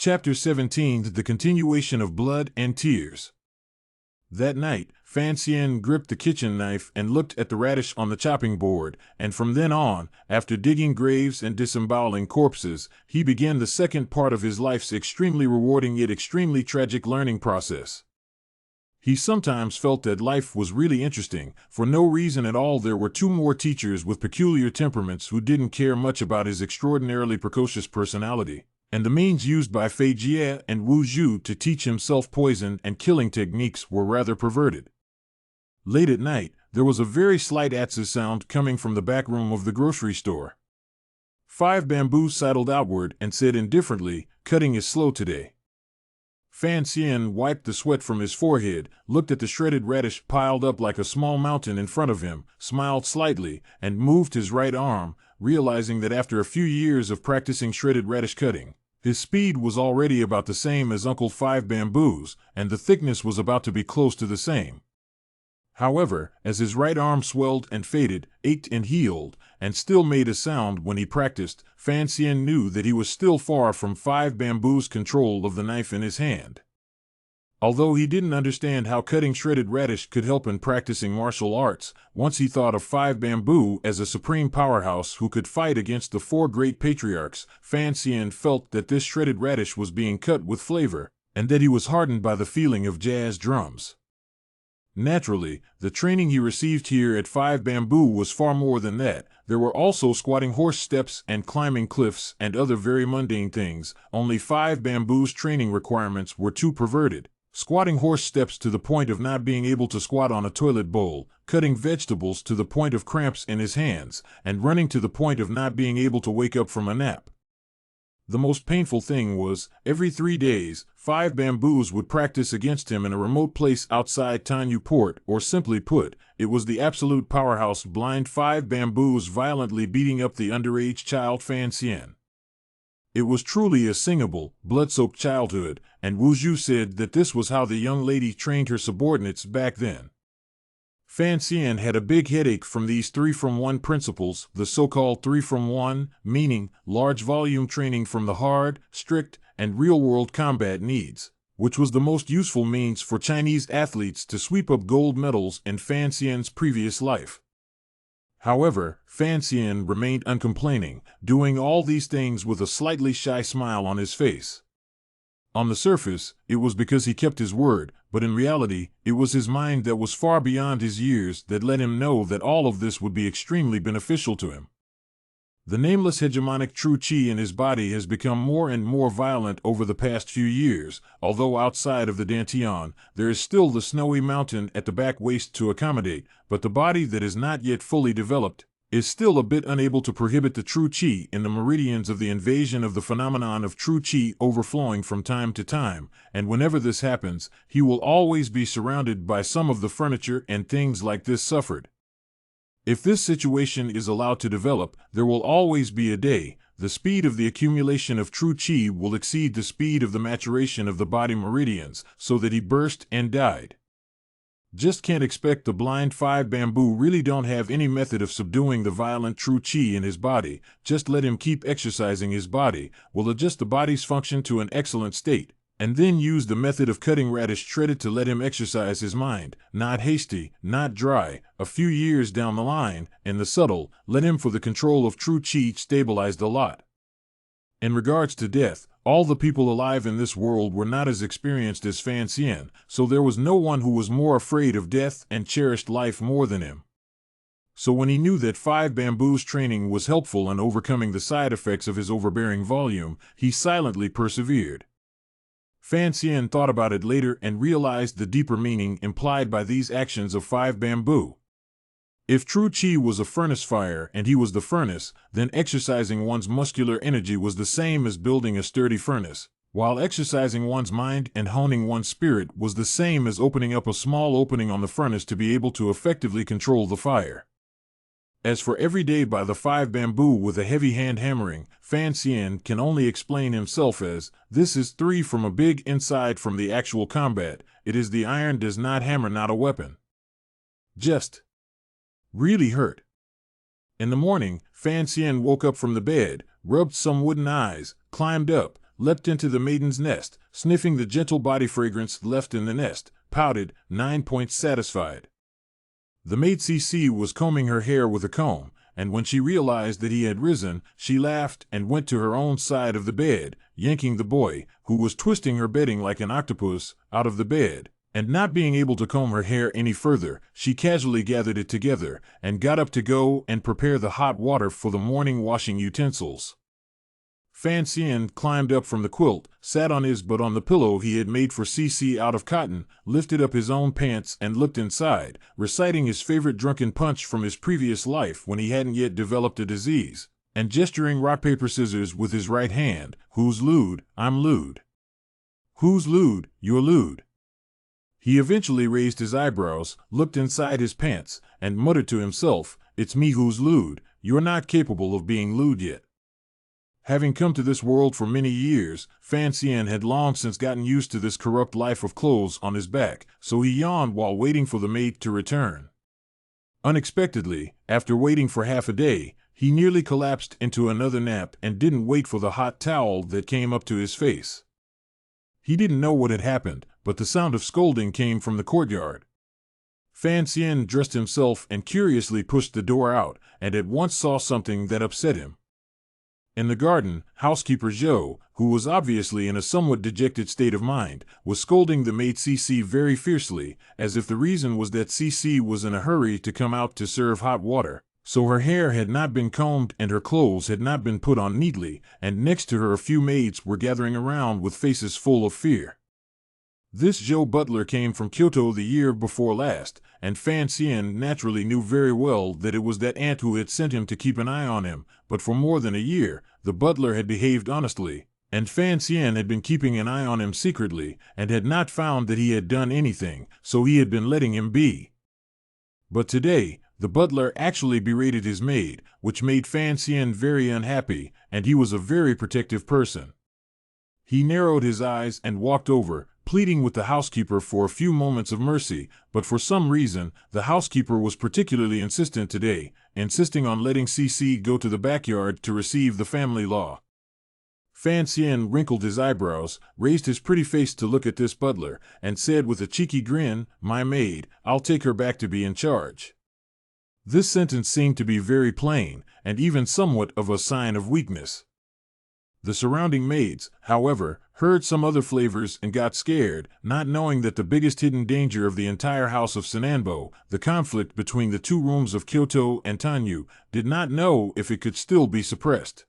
Chapter 17: The Continuation of Blood and Tears. That night, Fan Xian gripped the kitchen knife and looked at the radish on the chopping board, and from then on, after digging graves and disemboweling corpses, he began the second part of his life's extremely rewarding yet extremely tragic learning process. He sometimes felt that life was really interesting. For no reason at all, there were two more teachers with peculiar temperaments who didn't care much about his extraordinarily precocious personality, and the means used by Fei Jie and Wu Zhu to teach him self-poison and killing techniques were rather perverted. Late at night, there was a very slight atsu sound coming from the back room of the grocery store. 5 Bamboo sidled outward and said indifferently, "Cutting is slow today." Fan Xian wiped the sweat from his forehead, looked at the shredded radish piled up like a small mountain in front of him, smiled slightly, and moved his right arm, realizing that after a few years of practicing shredded radish cutting, his speed was already about the same as Uncle 5 Bamboo's, and the thickness was about to be close to the same. However, as his right arm swelled and faded, ached and healed, and still made a sound when he practiced, Fan Xian knew that he was still far from 5 Bamboo's control of the knife in his hand. Although he didn't understand how cutting shredded radish could help in practicing martial arts, once he thought of 5 Bamboo as a supreme powerhouse who could fight against the 4 great patriarchs, Fan Xian felt that this shredded radish was being cut with flavor, and that he was hardened by the feeling of jazz drums. Naturally, the training he received here at 5 Bamboo was far more than that. There were also squatting horse steps and climbing cliffs and other very mundane things. Only 5 Bamboo's training requirements were too perverted. Squatting horse steps to the point of not being able to squat on a toilet bowl, cutting vegetables to the point of cramps in his hands, and running to the point of not being able to wake up from a nap. The most painful thing was, every 3 days, 5 Bamboos would practice against him in a remote place outside Tanyu Port, or simply put, it was the absolute powerhouse blind 5 Bamboos violently beating up the underage child Fan Xian. It was truly a singable, blood-soaked childhood, and Wu Zhu said that this was how the young lady trained her subordinates back then. Fan Xian had a big headache from these 3-from-1 principles, the so-called 3-from-1, meaning large volume training from the hard, strict, and real-world combat needs, which was the most useful means for Chinese athletes to sweep up gold medals in Fan Xian's previous life. However, Fan Xian remained uncomplaining, doing all these things with a slightly shy smile on his face. On the surface, it was because he kept his word, but in reality, it was his mind that was far beyond his years that let him know that all of this would be extremely beneficial to him. The nameless hegemonic true qi in his body has become more and more violent over the past few years, although outside of the Dantian, there is still the snowy mountain at the back waist to accommodate, but the body that is not yet fully developed is still a bit unable to prohibit the true qi in the meridians of the invasion of the phenomenon of true qi overflowing from time to time, and whenever this happens, he will always be surrounded by some of the furniture and things like this suffered. If this situation is allowed to develop, there will always be a day. The speed of the accumulation of true qi will exceed the speed of the maturation of the body meridians, so that he burst and died. Just can't expect the blind 5 Bamboo really don't have any method of subduing the violent true qi in his body. Just let him keep exercising his body, will adjust the body's function to an excellent state, and then use the method of cutting radish shredded to let him exercise his mind, not hasty, not dry. A few years down the line, in the subtle, let him for the control of true qi stabilized a lot. In regards to death, all the people alive in this world were not as experienced as Fan Xian, so there was no one who was more afraid of death and cherished life more than him. So when he knew that 5 Bamboo's training was helpful in overcoming the side effects of his overbearing volume, he silently persevered. Fan Xian thought about it later and realized the deeper meaning implied by these actions of 5 Bamboo. If true qi was a furnace fire and he was the furnace, then exercising one's muscular energy was the same as building a sturdy furnace, while exercising one's mind and honing one's spirit was the same as opening up a small opening on the furnace to be able to effectively control the fire. As for every day by the 5 Bamboo with a heavy hand hammering, Fan Xian can only explain himself as, this is 3 from a big inside from the actual combat. It is the iron does not hammer, not a weapon. Just really hurt. In the morning, Fan Xian woke up from the bed, rubbed some wooden eyes, climbed up, leapt into the maiden's nest, sniffing the gentle body fragrance left in the nest, pouted, 9 points satisfied. The maid CC was combing her hair with a comb, and when she realized that he had risen, she laughed and went to her own side of the bed, yanking the boy, who was twisting her bedding like an octopus, out of the bed. And not being able to comb her hair any further, she casually gathered it together and got up to go and prepare the hot water for the morning washing utensils. Fan Xian climbed up from the quilt, sat on his butt on the pillow he had made for CC out of cotton, lifted up his own pants and looked inside, reciting his favorite drunken punch from his previous life when he hadn't yet developed a disease, and gesturing rock paper scissors with his right hand. Who's lewd? I'm lewd. Who's lewd? You're lewd. He eventually raised his eyebrows, looked inside his pants, and muttered to himself, "It's me who's lewd. You're not capable of being lewd yet." Having come to this world for many years, Fan Xian had long since gotten used to this corrupt life of clothes on his back, so he yawned while waiting for the maid to return. Unexpectedly, after waiting for half a day, he nearly collapsed into another nap and didn't wait for the hot towel that came up to his face. He didn't know what had happened, but the sound of scolding came from the courtyard. Fan Xian dressed himself and curiously pushed the door out, and at once saw something that upset him. In the garden, housekeeper Zhou, who was obviously in a somewhat dejected state of mind, was scolding the maid CC very fiercely, as if the reason was that CC was in a hurry to come out to serve hot water, so her hair had not been combed and her clothes had not been put on neatly, and next to her a few maids were gathering around with faces full of fear. This Zhou butler came from Kyoto the year before last, and Fan Xian naturally knew very well that it was that aunt who had sent him to keep an eye on him, but for more than a year, the butler had behaved honestly, and Fan Xian had been keeping an eye on him secretly, and had not found that he had done anything, so he had been letting him be. But today, the butler actually berated his maid, which made Fan Xian very unhappy, and he was a very protective person. He narrowed his eyes and walked over, pleading with the housekeeper for a few moments of mercy, but for some reason, the housekeeper was particularly insistent today, insisting on letting CC go to the backyard to receive the family law. Fan Xian wrinkled his eyebrows, raised his pretty face to look at this butler, and said with a cheeky grin, "My maid, I'll take her back to be in charge." This sentence seemed to be very plain, and even somewhat of a sign of weakness. The surrounding maids, however, heard some other flavors and got scared, not knowing that the biggest hidden danger of the entire house of Sananbo, the conflict between the two rooms of Kyoto and Tanyu, did not know if it could still be suppressed.